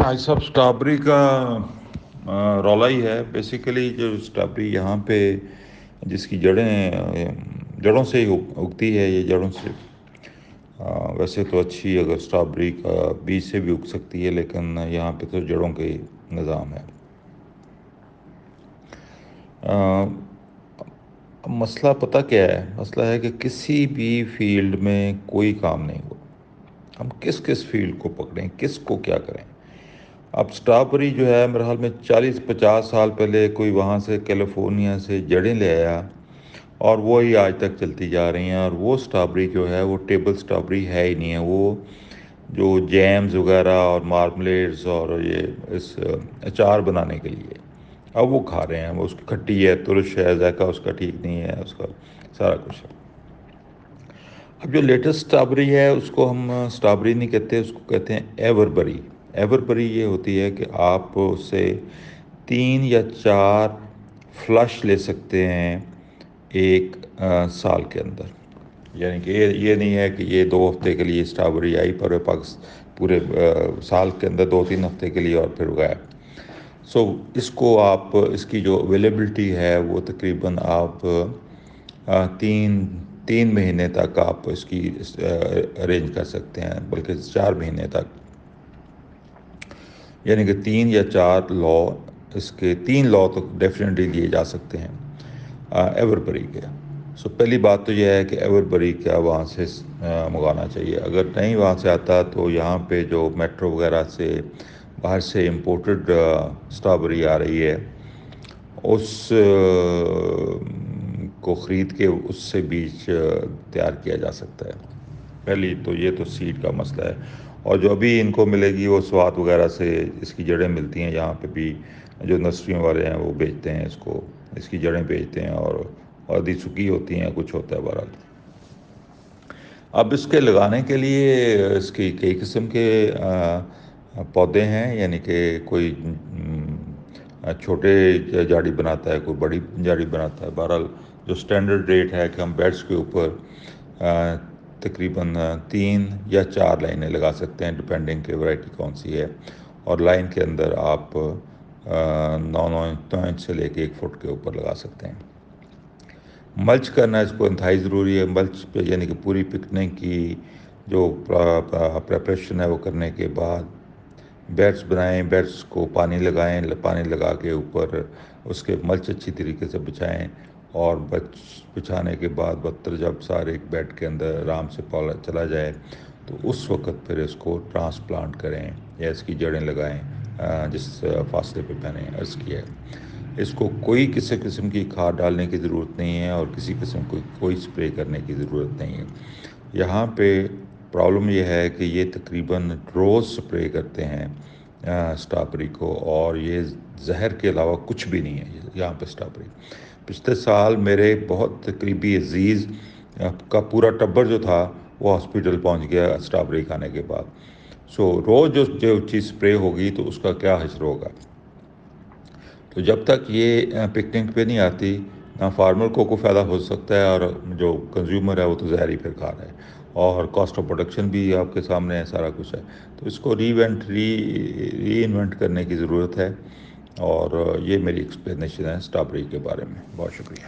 आज सब स्ट्रॉबेरी का रौला ही है। बेसिकली जो स्ट्रॉबेरी यहाँ पे जिसकी जड़ों से ही उगती है, ये जड़ों से वैसे तो अच्छी अगर स्ट्रॉबेरी का बीज से भी उग सकती है, लेकिन यहाँ पे तो जड़ों के निज़ाम है। मसला पता क्या है? मसला है कि किसी भी फील्ड में कोई काम नहीं हुआ। हम किस किस फील्ड को पकड़ें, किस को क्या करें। अब स्ट्रॉबेरी जो है मेरे ख्याल में 40-50 साल पहले कोई वहाँ से कैलिफोर्निया से जड़ें ले आया और वो ही आज तक चलती जा रही हैं। और वो स्ट्रॉबेरी जो है वो टेबल स्ट्रॉबेरी है ही नहीं है। वो जो जैम्स वगैरह और मार्मलेड्स और ये इस अचार बनाने के लिए अब वो खा रहे हैं। वो उसकी खट्टी है, तुरश है, जायका उसका ठीक नहीं है, उसका सारा कुछ है। अब जो लेटेस्ट स्ट्रॉबेरी है उसको हम स्ट्रॉबेरी नहीं कहते, उसको कहते हैं एवरबरी। एवरबरी ये होती है कि आप उससे 3 या 4 फ्लश ले सकते हैं एक साल के अंदर। यानी कि ये नहीं है कि ये 2 हफ्ते के लिए स्ट्रॉबेरी आई पर पूरे साल के अंदर 2-3 हफ्ते के लिए और फिर गायब। सो इसको आप इसकी जो अवेलेबिलिटी है वो तकरीबन आप 3 महीने तक आप इसकी अरेंज कर सकते हैं, बल्कि 4 महीने तक। यानी कि 3 या 4 लॉ, इसके 3 लॉ तो डेफिनेटली लिए जा सकते हैं एवरबरी के। सो पहली बात तो यह है कि एवरबरी क्या वहाँ से मंगाना चाहिए। अगर नहीं वहाँ से आता तो यहाँ पे जो मेट्रो वगैरह से बाहर से इम्पोर्टेड स्ट्रॉबेरी आ रही है उस को ख़रीद के उससे बीज तैयार किया जा सकता है। पहली तो ये तो सीड का मसला है। और जो अभी इनको मिलेगी वो स्वाद वगैरह से इसकी जड़ें मिलती हैं। यहाँ पे भी जो नर्सरियों वाले हैं वो बेचते हैं इसको, इसकी जड़ें बेचते हैं और आधी सूखी होती हैं, कुछ होता है बहरहाल। अब इसके लगाने के लिए इसकी कई किस्म के पौधे हैं। यानी कि कोई छोटे झाड़ी बनाता है, कोई बड़ी झाड़ी बनाता है। बहरहाल जो स्टैंडर्ड रेट है कि हम बेड्स के ऊपर तकरीबन 3 या 4 लाइनें लगा सकते हैं, डिपेंडिंग कि वैरायटी कौन सी है। और लाइन के अंदर आप 9 इंच से लेके 1 फुट के ऊपर लगा सकते हैं। मल्च करना इसको इंतहाई ज़रूरी है। मल्च पे यानी कि पूरी पिकनिक की जो प्रेपरेशन है वो करने के बाद बेड्स बनाएं, बेड्स को पानी लगाएं, पानी लगा के ऊपर उसके मल्च अच्छी तरीके से बिछाएं। और बिछाने के बाद बत्तर जब सारे बेड के अंदर आराम से पौधा चला जाए तो उस वक़्त फिर इसको ट्रांसप्लांट करें या इसकी जड़ें लगाएं जिस फासले पे मैंने अर्ज़ किया है। इसको कोई किसी किस्म की खाद डालने की ज़रूरत नहीं है और किसी किस्म की कोई स्प्रे करने की ज़रूरत नहीं है। यहाँ पे प्रॉब्लम यह है कि ये तकरीबन रोज़ स्प्रे करते हैं स्ट्रॉबेरी को, और ये जहर के अलावा कुछ भी नहीं है यहाँ पे स्ट्रॉबेरी। पिछले साल मेरे बहुत करीबी अजीज़ का पूरा टब्बर जो था वो हॉस्पिटल पहुँच गया स्ट्रॉबेरी खाने के बाद। सो रोज़ जो चीज़ स्प्रे होगी तो उसका क्या हश्र होगा। तो जब तक ये पिकनिक पे नहीं आती ना फार्मर को फ़ायदा हो सकता है और जो कंज्यूमर है वो तो ज़हर ही फिर खा रहा है। और कॉस्ट ऑफ प्रोडक्शन भी आपके सामने है, सारा कुछ है। तो इसको री इन्वेंट करने की ज़रूरत है। और ये मेरी एक्सप्लेनेशन है स्ट्रॉबेरी के बारे में। बहुत शुक्रिया।